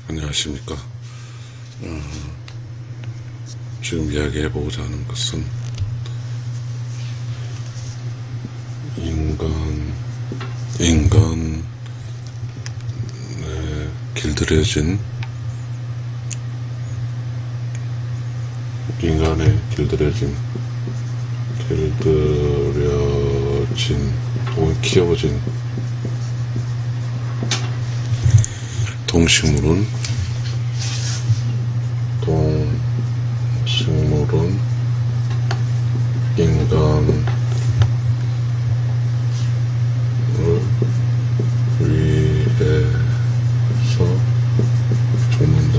안녕하십니까. 지금 이야기해보고자 하는 것은 인간에 길들여진 혹은 키워진 동식물은 인간을 위해서 죽는다.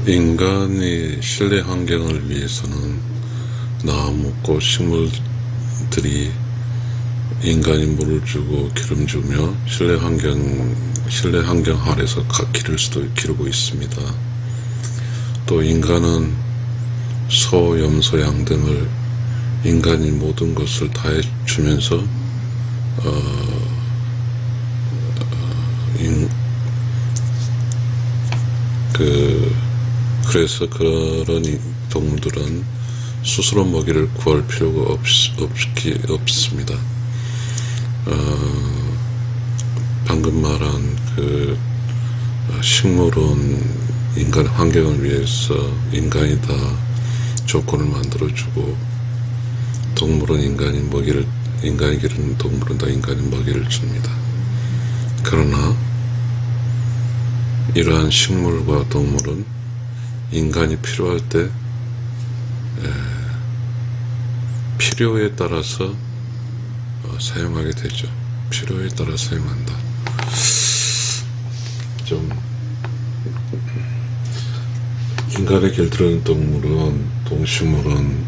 인간의 실내 환경을 위해서는 나무, 꽃, 식물들이 인간이 물을 주고 기름 주며 실내 환경 아래서 기르고 있습니다. 또 인간은 소, 염소, 양 등을 인간이 모든 것을 다 해주면서 그래서 그런 동물들은 스스로 먹이를 구할 필요가 없습니다. 방금 말한 식물은 인간 환경을 위해서 인간이 다 조건을 만들어주고, 동물은 인간이 기르는 동물은 다 인간이 먹이를 줍니다. 그러나 이러한 식물과 동물은 인간이 필요할 때 필요에 따라서 사용하게 되죠. 필요에 따라 사용한다. 인간에 길들이는 동식물은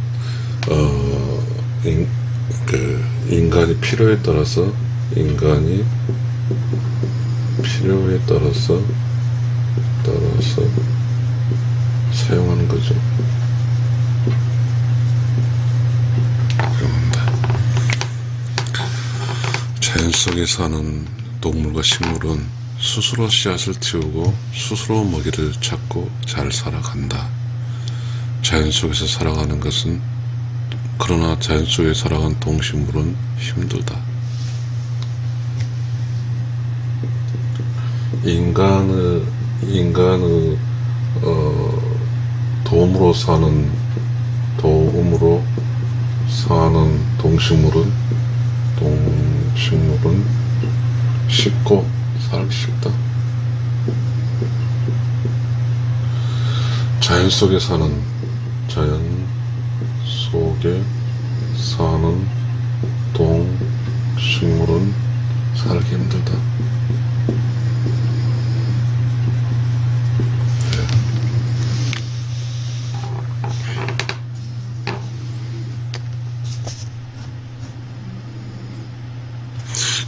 인간이 필요에 따라서 사용하는 거죠. 자연 속에 사는 동물과 식물은 스스로 씨앗을 틔우고 스스로 먹이를 찾고 잘 살아간다. 그러나 자연 속에 살아가는 동식물은 힘들다. 인간의 도움으로 사는 동식물은 쉽고 살기 쉽다. 자연 속에 사는 동식물은 살기 힘들다.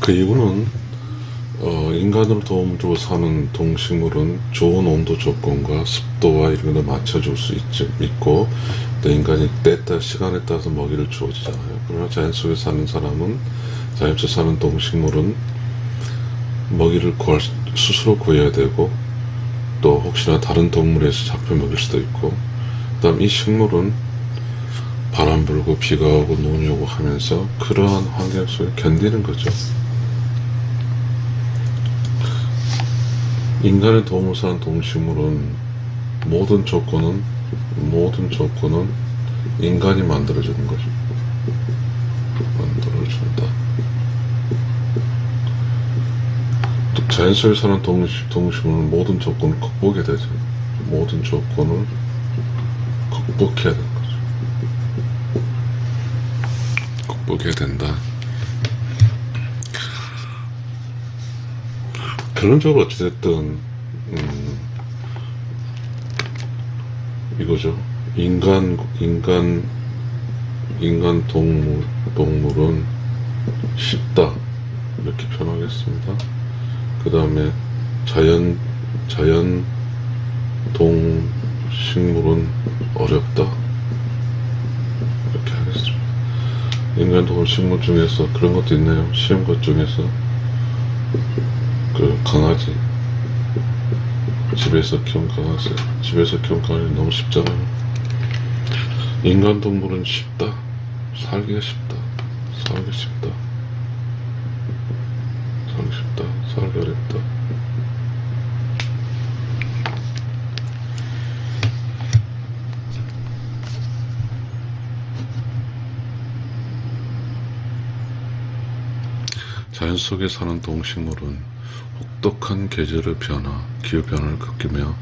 그 이유는 인간으로 도움을 주고 사는 동식물은 좋은 온도 조건과 습도와 이런 걸 맞춰줄 수 있고, 또 인간이 시간에 따라서 먹이를 주어지잖아요. 그러나 자연 속에 사는 동식물은 먹이를 스스로 구해야 되고, 또 혹시나 다른 동물에서 잡혀 먹일 수도 있고, 그 다음 이 식물은 바람 불고 비가 오고 눈이 오고 하면서 그러한 환경 속에 견디는 거죠. 인간의 도움을 사는 동식물은 모든 조건은 인간이 만들어주는 거죠. 만들어준다. 또 자연 속에 사는 동식물은 모든 조건을 극복해야 되죠. 모든 조건을 극복해야 되는 거죠. 극복해야 된다. 결론적으로 어찌됐든 이거죠. 인간 동물은 쉽다, 이렇게 표현하겠습니다. 그 다음에 자연 동식물은 어렵다, 이렇게 하겠습니다. 인간 동물 식물 중에서 그런 것도 있네요. 쉬운 것 중에서 그 강아지, 집에서 키운 강아지, 집에서 키운 강아지 너무 쉽잖아요. 인간 동물은 쉽다. 살기가 쉽다. 살기 쉽다. 살기 쉽다. 살기 어렵다. 자연 속에 사는 동식물은 혹독한 계절의 변화, 기후 변화를 겪으며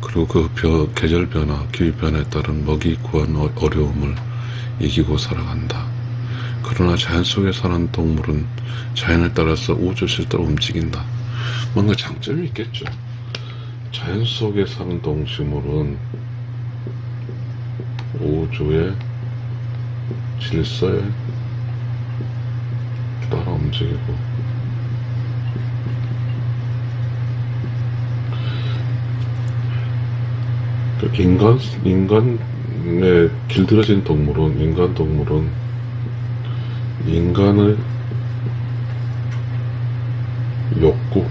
그리고 그 계절 변화, 기후 변화에 따른 먹이 구한 어려움을 이기고 살아간다. 그러나 자연 속에 사는 동물은 자연을 따라서 우주 실대로 움직인다. 뭔가 장점이 있겠죠. 자연 속에 사는 동식물은 우주의 질서에 따라 움직이고 인간에 길들여진 동물은 인간의 욕구,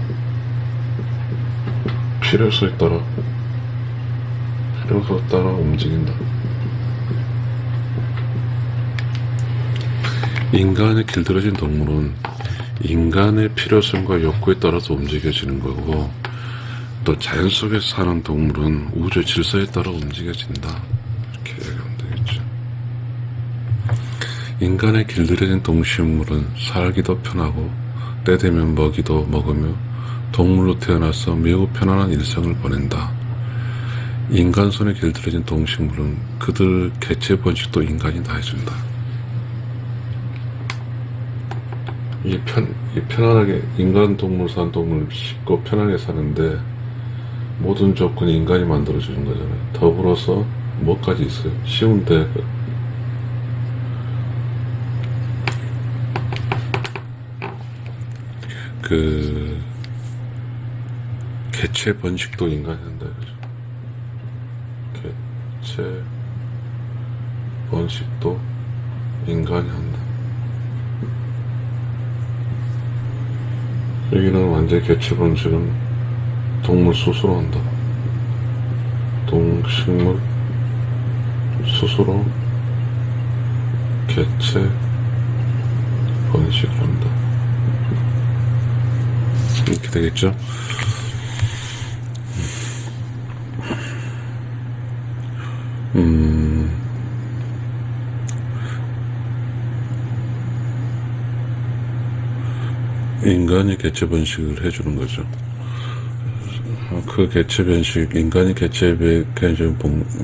필요성에 따라 움직인다. 인간에 길들여진 동물은 인간의 필요성과 욕구에 따라서 움직여지는 거고, 또 자연 속에 사는 동물은 우주 질서에 따라 움직여진다. 이렇게 얘기하면 되겠죠. 인간에 길들여진 동식물은 살기도 편하고 때 되면 먹이도 먹으며 동물로 태어나서 매우 편안한 일상을 보낸다. 인간 손에 길들여진 동식물은 그들 개체 번식도 인간이 다 해준다. 이 편안하게 인간 동물 산 동물 쉽고 편하게 사는데 모든 조건이 인간이 만들어주는 거잖아요. 더불어서 뭐까지 있어요? 쉬운데 그 개체 번식도 인간이 한다. 개체 번식도 인간이 한다. 여기는 완전 개체 번식은 동물 스스로 한다. 동식물 스스로 개체 번식을 한다. 이렇게 되겠죠? 인간이 개체 번식을 해주는 거죠. 그 개체 번식, 인간이 개체 번식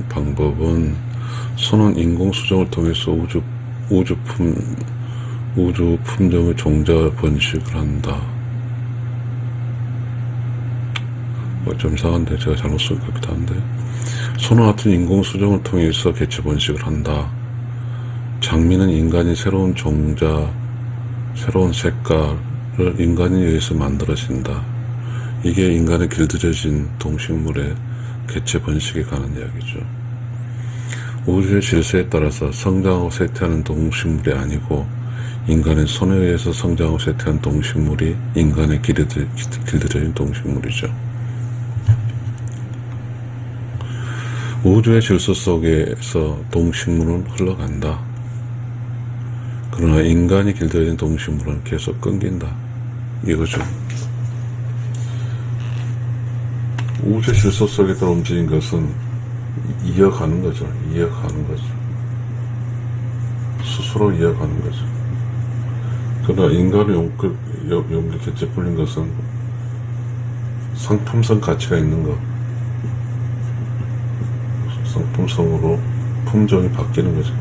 방법은 손은 인공 수정을 통해서 우주 품종의 종자 번식을 한다. 좀 이상한데 제가 잘못 쓴 것 같기도 한데, 손와 같은 인공 수정을 통해서 개체 번식을 한다. 장미는 인간이 새로운 종자, 새로운 색깔을 인간에 의해서 만들어진다. 이게 인간에 길들여진 동식물의 개체 번식에 관한 이야기죠. 우주의 질서에 따라서 성장하고 쇠퇴하는 동식물이 아니고 인간의 손에 의해서 성장하고 쇠퇴한 동식물이 인간에 길들여진 동식물이죠. 우주의 질서 속에서 동식물은 흘러간다. 그러나 인간이 길들여진 동식물은 계속 끊긴다. 이거죠. 우주의 질서 속에 따라 움직인 것은 이어가는 거죠. 스스로 이어가는 거죠. 그러나 인간의 용기 개체 풀린 것은 상품성 가치가 있는 것. 상품성으로 품종이 바뀌는 거죠.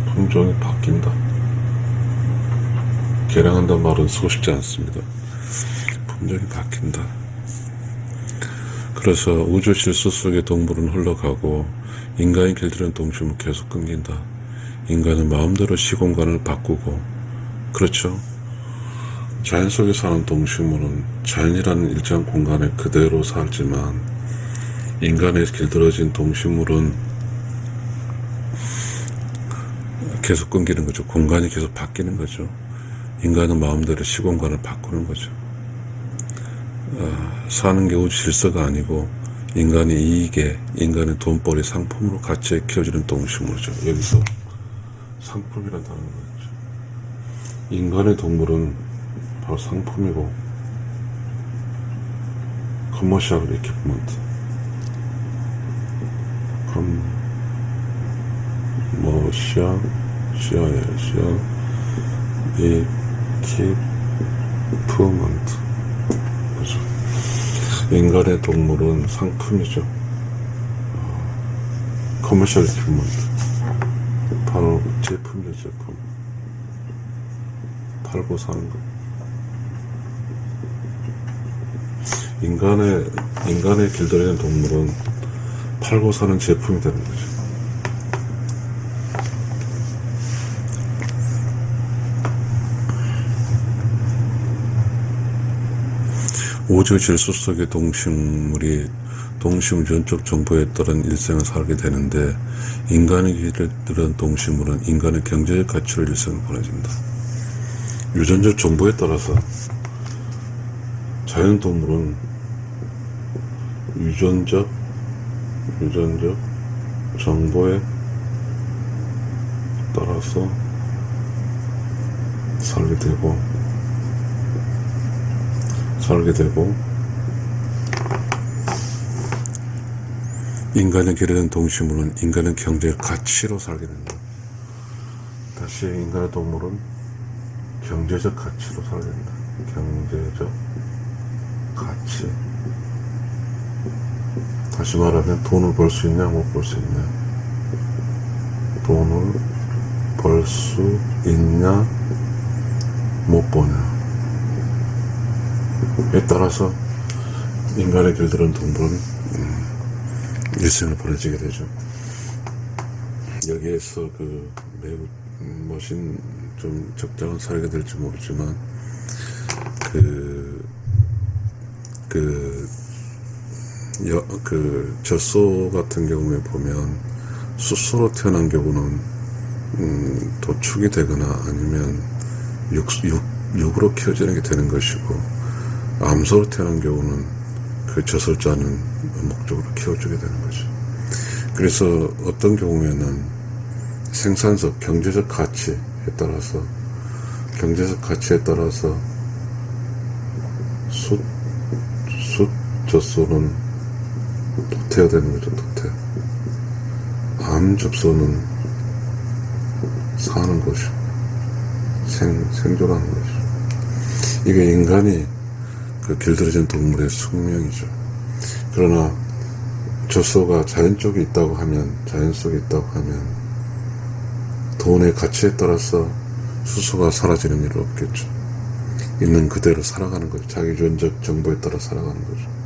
품종이 바뀐다. 개량한다는 말은 쓰고 싶지 않습니다. 품종이 바뀐다. 그래서 우주 질서 속의 동물은 흘러가고 인간이 길들여진 동식물은 계속 끊긴다. 인간은 마음대로 시공간을 바꾸고, 그렇죠. 자연 속에 사는 동식물은 자연이라는 일정 공간에 그대로 살지만 인간에 길들여진 동식물은 계속 끊기는 거죠. 공간이 계속 바뀌는 거죠. 인간은 마음대로 시공간을 바꾸는 거죠. 사는 게 우주 질서가 아니고 인간의 이익에, 인간의 돈벌이 상품으로 가치에 키워지는 동식물이죠. 여기서 상품이란 단어가 있죠. 인간의 동물은 바로 상품이고, 커머셜 이퀴프먼트, 이퀴프먼트. 그죠. 인간의 동물은 상품이죠. 커머셜 이퀴프먼트. 바로 제품이죠, 제품. 팔고 사는 것. 인간의 길들이는 동물은 팔고 사는 제품이 되는 거죠. 우주 질서 속의 동식물이 동식물 전적 정보에 따른 일생을 살게 되는데, 인간의 길들이는 동식물은 인간의 경제적 가치로 일생을 보내준다. 유전적 정보에 따라서 자연동물은 유전적 정보에 따라서 살게 되고 인간의 길에는 동식물은 인간의 경제적 가치로 살게 된다. 다시 인간의 동물은 경제적 가치로 살게 된다. 경제적 가치. 다시 말하면 돈을 벌 수 있냐 못 벌 수 있냐, 돈을 벌 수 있냐 못 버냐 에 따라서 인간의 길들은 동물은 일생을 보내지게 되죠. 여기에서 매우 멋진 좀 적당한 사례가 될지 모르지만 젖소 같은 경우에 보면 수소로 태어난 경우는 도축이 되거나 아니면 육으로 키워지는 게 되는 것이고, 암소로 태어난 경우는 그 젖을 짜는 목적으로 키워주게 되는 거죠. 그래서 어떤 경우에는 생산성, 경제적 가치에 따라서 젖소는 도태가 되는 거죠. 도태. 암 젖소는 사는 것이고 생존하는 것이고, 이게 인간이 길들여진 동물의 숙명이죠. 그러나 젖소가 자연 속에 있다고 하면 돈의 가치에 따라서 수소가 사라지는 일은 없겠죠. 있는 그대로 살아가는 거죠. 자기 유전적 정보에 따라 살아가는 거죠.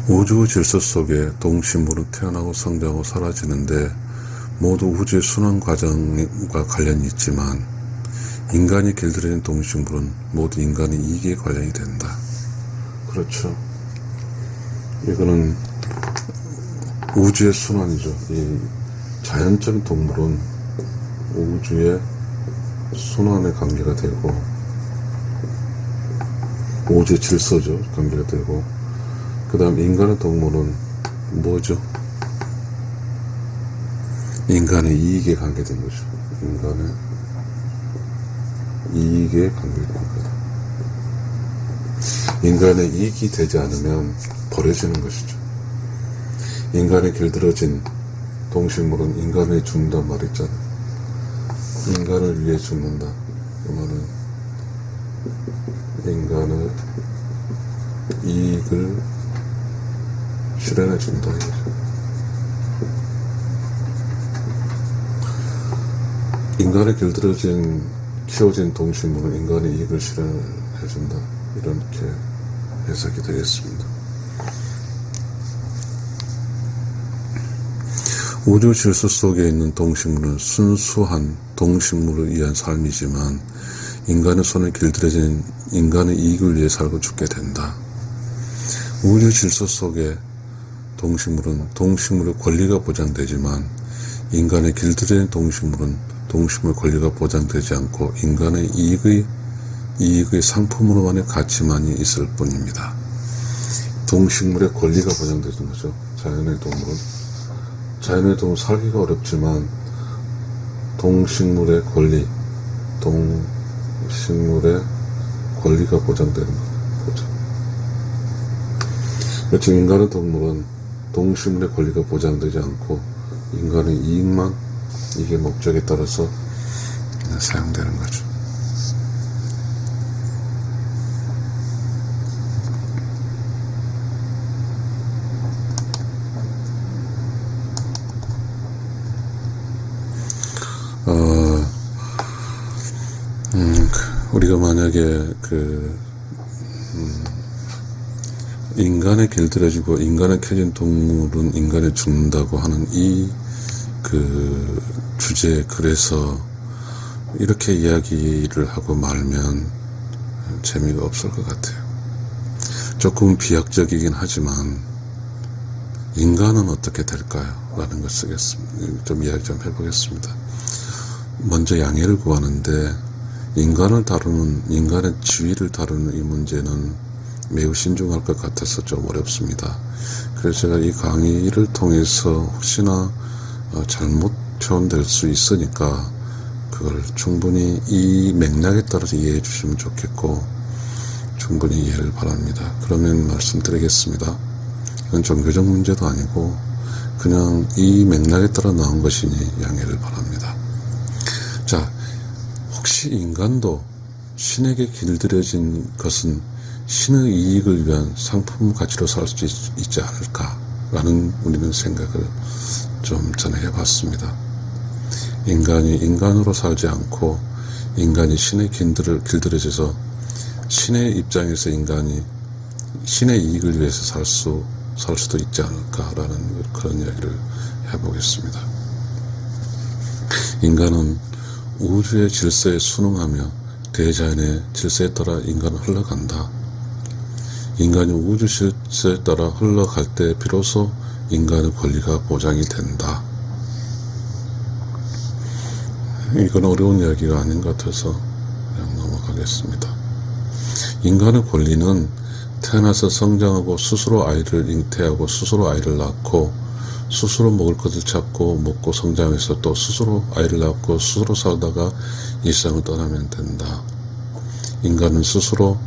우주 질서 속에 동식물은 태어나고 성장하고 사라지는데 모두 우주의 순환 과정과 관련이 있지만, 인간이 길들여진 동식물은 모두 인간의 이익에 관련이 된다. 그렇죠. 이거는 우주의 순환이죠. 이 자연적인 동물은 우주의 순환에 관계가 되고, 우주의 질서죠. 관계가 되고, 그 다음 인간의 동물은 뭐죠? 인간의 이익에 관계된 거죠. 인간의 이익에 관계된 거죠. 인간의 이익이 되지 않으면 버려지는 것이죠. 인간에 길들여진 동식물은 인간을 죽는단 말이 있잖아요. 인간을 위해 죽는다. 그러면은 인간의 이익을 실현해 준다. 인간에 키워진 동식물은 인간의 이익을 실현해 준다. 이렇게 해석이 되겠습니다. 우주 질서 속에 있는 동식물은 순수한 동식물을 위한 삶이지만, 인간의 손에 길들여진 인간의 이익을 위해 살고 죽게 된다. 우주 질서 속에 동식물의 권리가 보장되지만 인간의 길들여진 동식물은 동식물 권리가 보장되지 않고 인간의 이익의 상품으로만의 가치만이 있을 뿐입니다. 동식물의 권리가 보장되는 거죠. 자연의 동물은 살기가 어렵지만 동식물의 권리가 보장되는 거죠. 그렇죠. 인간의 동물은 동식물의 권리가 보장되지 않고 인간의 이익만, 이게 목적에 따라서 사용되는 거죠. 우리가 만약에 인간에 길들여지고 인간에 켜진 동물은 인간에 죽는다고 하는 이 주제에, 그래서 이렇게 이야기를 하고 말면 재미가 없을 것 같아요. 조금 비약적이긴 하지만 인간은 어떻게 될까요? 라는 걸 쓰겠습니다. 좀 이야기 좀 해보겠습니다. 먼저 양해를 구하는데, 인간의 지위를 다루는 이 문제는 매우 신중할 것 같아서 좀 어렵습니다. 그래서 제가 이 강의를 통해서 혹시나 잘못 표현될 수 있으니까 그걸 충분히 이 맥락에 따라서 이해해 주시면 좋겠고, 충분히 이해를 바랍니다. 그러면 말씀드리겠습니다. 이건 종교적 문제도 아니고 그냥 이 맥락에 따라 나온 것이니 양해를 바랍니다. 자, 혹시 인간도 신에게 길들여진 것은 신의 이익을 위한 상품 가치로 살 수 있지 않을까라는 우리는 생각을 좀 전에 해봤습니다. 인간이 인간으로 살지 않고 인간이 신에 길들여져서 신의 입장에서 인간이 신의 이익을 위해서 살 수도 있지 않을까라는 그런 이야기를 해보겠습니다. 인간은 우주의 질서에 순응하며 대자연의 질서에 따라 인간은 흘러간다. 인간이 우주 질서에 따라 흘러갈 때 비로소 인간의 권리가 보장이 된다. 이건 어려운 이야기가 아닌 것 같아서 그냥 넘어가겠습니다. 인간의 권리는 태어나서 성장하고 스스로 아이를 잉태하고 스스로 아이를 낳고 스스로 먹을 것을 찾고 먹고 성장해서 또 스스로 아이를 낳고 스스로 살다가 이 세상을 떠나면 된다. 인간은 스스로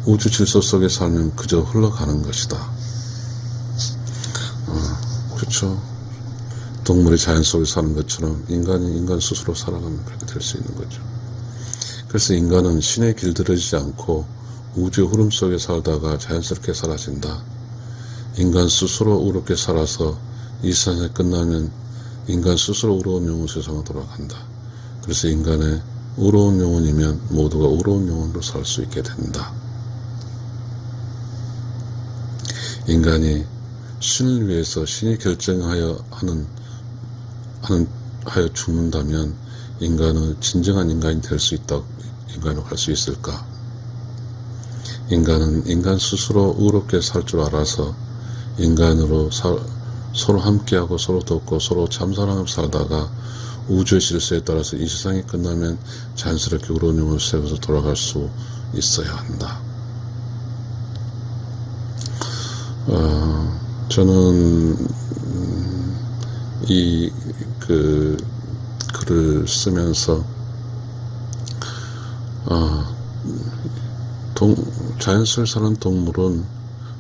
우주 질서 속에 살면 그저 흘러가는 것이다. 그렇죠. 동물이 자연 속에 사는 것처럼 인간이 인간 스스로 살아가면 그렇게 될 수 있는 거죠. 그래서 인간은 신에 길들여지지 않고 우주의 흐름 속에 살다가 자연스럽게 사라진다. 인간 스스로 의롭게 살아서 이 세상이 끝나면 인간 스스로 의로운 영혼 세상으로 돌아간다. 그래서 인간의 의로운 영혼이면 모두가 의로운 영혼으로 살 수 있게 된다. 인간이 신을 위해서 신이 결정하여 하여 죽는다면 인간은 진정한 인간이 될 수 있다고 인간으로 할 수 있을까? 인간은 인간 스스로 의롭게 살 줄 알아서 인간으로 서로 함께하고 서로 돕고 서로 참사랑하며 살다가 우주의 질서에 따라서 이 세상이 끝나면 자연스럽게 의로운 영혼을 세워서 돌아갈 수 있어야 한다. 저는 이 글을 쓰면서 자연 속에 사는 동물은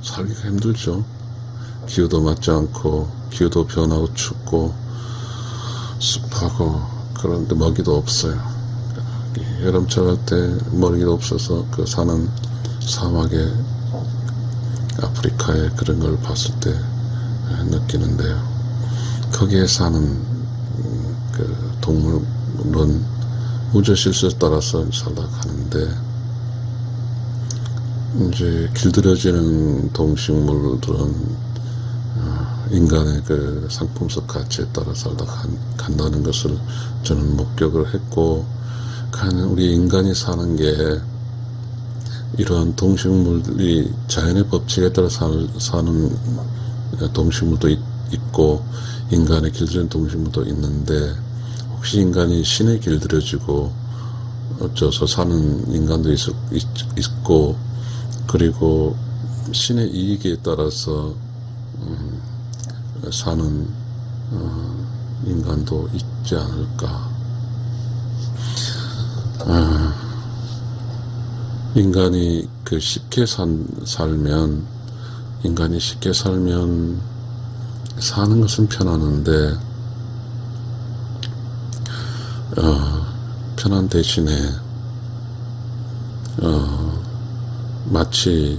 살기가 힘들죠. 기후도 맞지 않고 기후도 변하고 춥고 습하고 그런데 먹이도 없어요. 여름철 갈 때 먹이도 없어서 그 사는 사막에 아프리카에 그런 걸 봤을 때 느끼는데요. 거기에 사는 그 동물은 우주 질서에 따라서 살다 가는데 이제 길들여지는 동식물들은 인간의 그 상품성 가치에 따라 살다 간다는 것을 저는 목격을 했고, 우리 인간이 사는 게 이러한 동식물이 자연의 법칙에 따라 사는 동식물도 있고 인간에 길들여진 동식물도 있는데, 혹시 인간이 신에 길들여지고 어쩌서 사는 인간도 있고, 그리고 신의 이익에 따라서 사는 인간도 있지 않을까. 인간이 쉽게 살면, 인간이 쉽게 살면 사는 것은 편하는데, 편한 대신에 마치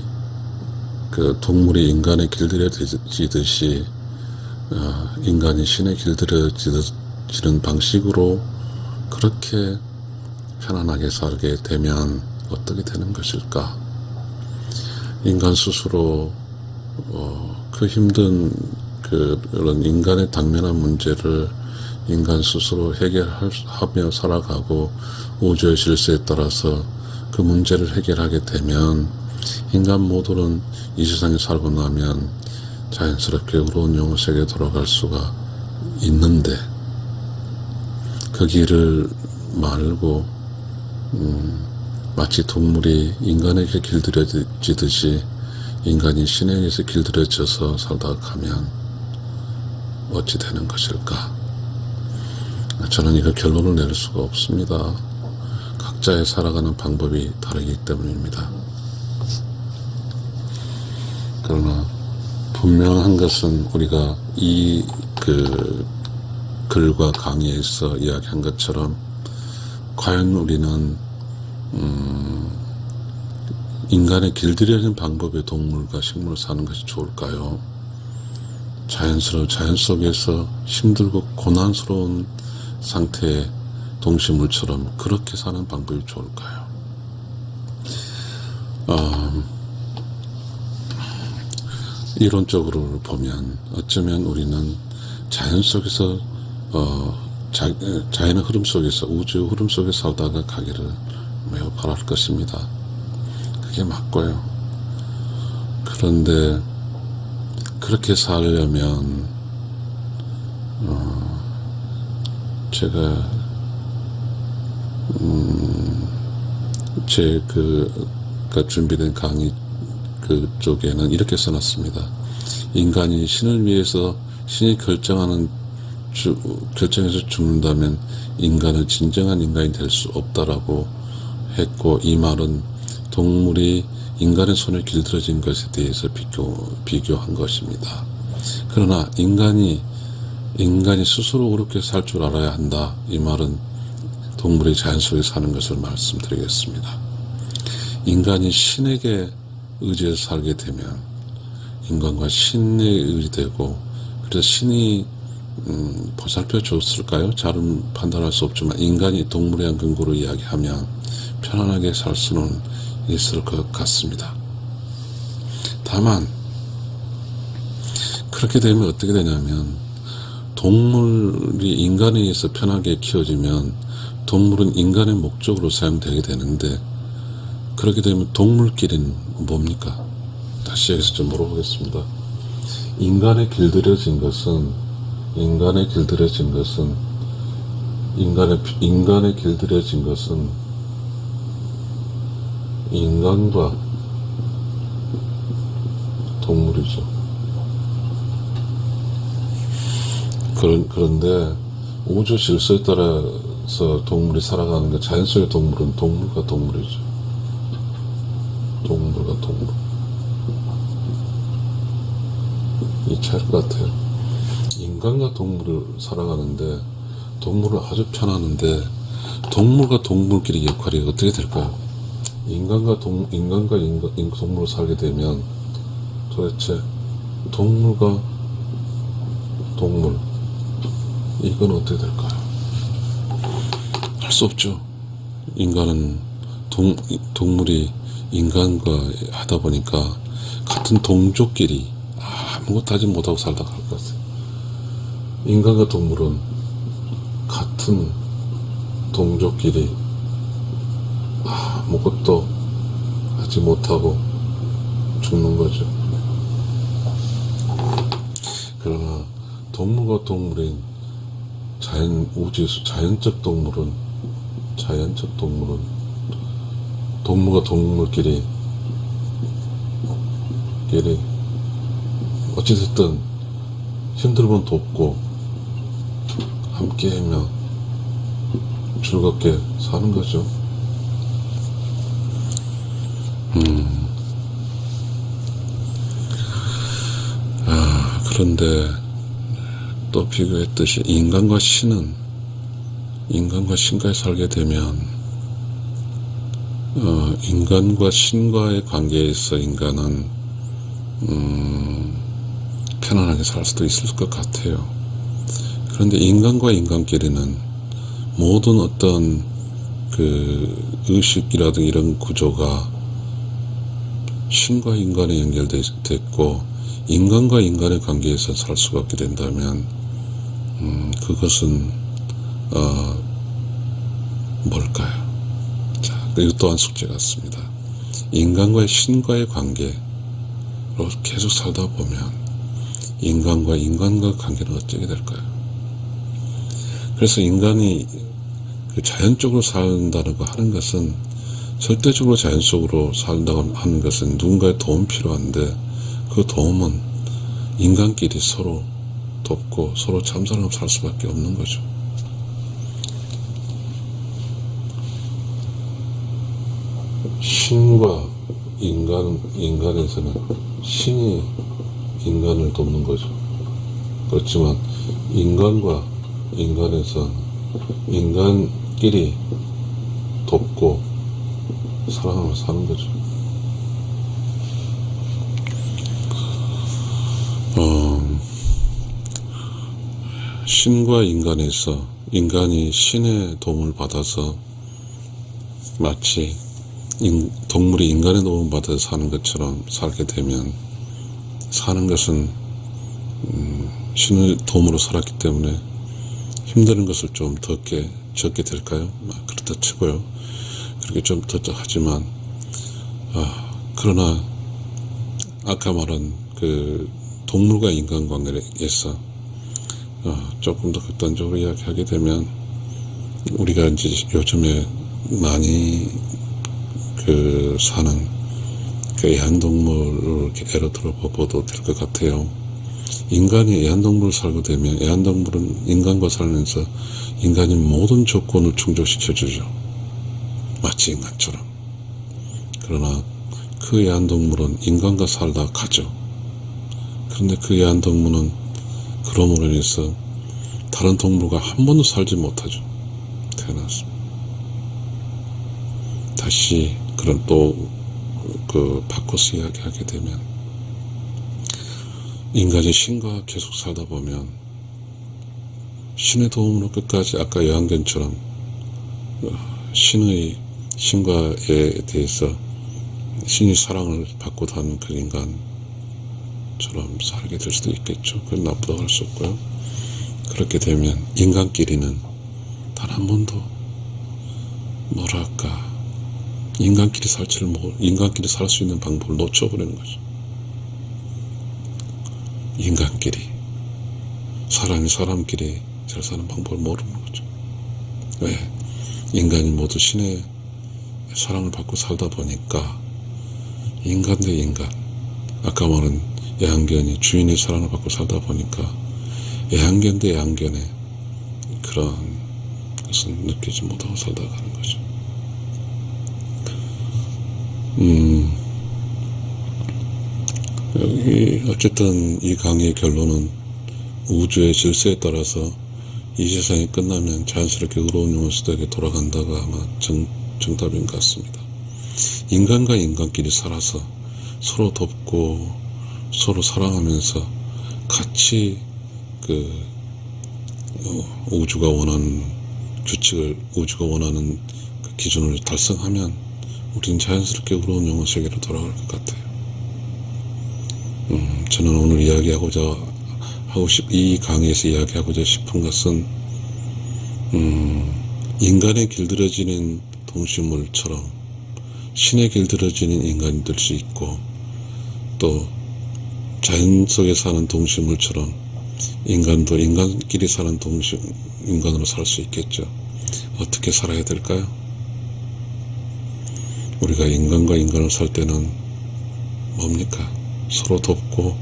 동물이 인간에 길들여지듯이 인간이 신에 길들여지는 방식으로 그렇게 편안하게 살게 되면 어떻게 되는 것일까? 인간 스스로 그 힘든 그런 인간의 당면한 문제를 인간 스스로 해결하며 살아가고, 우주의 질서에 따라서 그 문제를 해결하게 되면 인간 모두는 이 세상에 살고 나면 자연스럽게 의로운 영혼 세계에 돌아갈 수가 있는데, 그 길을 말고 마치 동물이 인간에게 길들여지듯이 인간이 신에게서 길들여져서 살다가 가면 어찌 되는 것일까? 저는 이거 결론을 내릴 수가 없습니다. 각자의 살아가는 방법이 다르기 때문입니다. 그러나 분명한 것은 우리가 이 글과 강의에서 이야기한 것처럼, 과연 우리는 인간에 길들여진 방법의 동물과 식물을 사는 것이 좋을까요? 자연 속에서 힘들고 고난스러운 상태의 동식물처럼 그렇게 사는 방법이 좋을까요? 이론적으로 보면 어쩌면 우리는 자연 속에서 자연의 흐름 속에서, 우주의 흐름 속에 살다가 가기를 매우 바랄 것입니다. 그게 맞고요. 그런데 그렇게 살려면 제가 준비된 강의 그쪽에는 이렇게 써놨습니다. 인간이 신을 위해서, 신이 결정해서 죽는다면 인간은 진정한 인간이 될 수 없다라고 했고, 이 말은 동물이 인간의 손에 길들여진 것에 대해서 비교한 것입니다. 그러나 인간이 스스로 그렇게 살 줄 알아야 한다. 이 말은 동물이 자연 속에 사는 것을 말씀드리겠습니다. 인간이 신에게 의지해서 살게 되면 인간과 신에 의지되고, 그래서 신이 보살펴 줬을까요? 잘은 판단할 수 없지만 인간이 동물에 대한 근거로 이야기하면 편안하게 살 수는 있을 것 같습니다. 다만 그렇게 되면 어떻게 되냐면, 동물이 인간에 의해서 편하게 키워지면 동물은 인간의 목적으로 사용되게 되는데, 그렇게 되면 동물끼리는 뭡니까? 다시 여기서 좀 물어보겠습니다. 인간에 길들여진 것은 인간과 동물이죠. 그런데 우주 질서에 따라서 동물이 살아가는 게, 자연 속의 동물은 동물과 동물이죠. 동물과 동물. 이 차일 것 같아요. 인간과 동물을 살아가는데, 동물은 아주 편하는데 동물과 동물끼리 역할이 어떻게 될까요? 인간과 동물을 살게 되면 도대체 동물과 동물, 이건 어떻게 될까요? 할 수 없죠. 인간은 동물이 인간과 하다 보니까 같은 동족끼리 아무것도 하지 못하고 살다가 갈 것 같아요. 인간과 동물은 같은 동족끼리 아무것도 하지 못하고 죽는 거죠. 그러나 동물과 동물인 자연적 동물은 동물과 동물끼리 어찌됐든 힘들면 돕고 함께하며 즐겁게 사는 거죠. 그런데 또 비교했듯이 인간과 신과에 살게 되면 인간과 신과의 관계에서 인간은 편안하게 살 수도 있을 것 같아요. 그런데 인간과 인간끼리는 모든 어떤 그 의식이라든가 이런 구조가 신과 인간에 연결됐고 인간과 인간의 관계에서 살 수가 없게 된다면 그것은 뭘까요? 자, 이것 또한 숙제 같습니다. 인간과의 신과의 관계로 계속 살다 보면 인간과 관계는 어떻게 될까요? 그래서 인간이 그 자연적으로 산다고 하는 것은 절대적으로 자연 속으로 산다고 하는 것은 누군가의 도움이 필요한데 그 도움은 인간끼리 서로 돕고 서로 참사랑으로 살 수밖에 없는 거죠. 신과 인간에서는 신이 인간을 돕는 거죠. 그렇지만 인간과 인간에서는 인간끼리 돕고 사랑하며 사는 거죠. 신과 인간에서 인간이 신의 도움을 받아서 마치 동물이 인간의 도움을 받아서 사는 것처럼 살게 되면 사는 것은 신의 도움으로 살았기 때문에 힘드는 것을 좀 적게 될까요? 그렇다 치고요. 그렇게 좀 하지만 그러나 아까 말한 그 동물과 인간 관계에서 조금 더 극단적으로 이야기하게 되면 우리가 이제 요즘에 많이 사는 그 애완동물을 이렇게 예로 들어봐도 될 것 같아요. 인간이 애완동물을 살게 되면 애완동물은 인간과 살면서 인간이 모든 조건을 충족시켜주죠. 마치 인간처럼. 그러나 그 애완동물은 인간과 살다 가죠. 그런데 그 애완동물은 그럼으로 인해서 다른 동물과 한 번도 살지 못하죠. 태어나서. 다시 그런 바꿔서 이야기하게 되면 인간이 신과 계속 살다 보면 신의 도움으로 끝까지 아까 여한견처럼 신과에 대해서 신이 사랑을 받고 다는 그 인간처럼 살게 될 수도 있겠죠. 그건 나쁘다고 할 수 없고요. 그렇게 되면 인간끼리는 단 한 번도 인간끼리 살 수 있는 방법을 놓쳐버리는 거죠. 인간끼리 사람이 사람끼리 잘 사는 방법을 모르는 거죠. 왜? 인간이 모두 신의 사랑을 받고 살다 보니까 인간 대 인간, 아까 말한 애완견이 주인의 사랑을 받고 살다 보니까 애완견 대 애완견의 그런 것은 느끼지 못하고 살다 가는 거죠. 여기 어쨌든 이 강의의 결론은 우주의 질서에 따라서 이 세상이 끝나면 자연스럽게 의로운 영혼 시대에 돌아간다가 아마 정답인 것 같습니다. 인간과 인간끼리 살아서 서로 돕고 서로 사랑하면서 같이 우주가 원하는 규칙을, 우주가 원하는 그 기준을 달성하면 우리는 자연스럽게 의로운 영혼 세계로 돌아갈 것 같아요. 저는 오늘 이 강의에서 이야기하고자 싶은 것은 인간에 길들여지는 동식물처럼 신의 길들여지는 인간이 될 수 있고, 또 자연 속에 사는 동식물처럼 인간도 인간끼리 사는 인간으로 살 수 있겠죠. 어떻게 살아야 될까요? 우리가 인간과 인간을 살 때는 뭡니까? 서로 돕고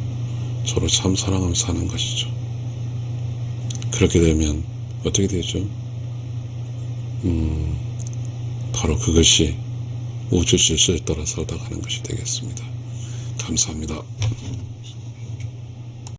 서로 참 사랑하며 사는 것이죠. 그렇게 되면 어떻게 되죠? 바로 그것이 우주 질서에 따라 살다 가는 것이 되겠습니다. 감사합니다.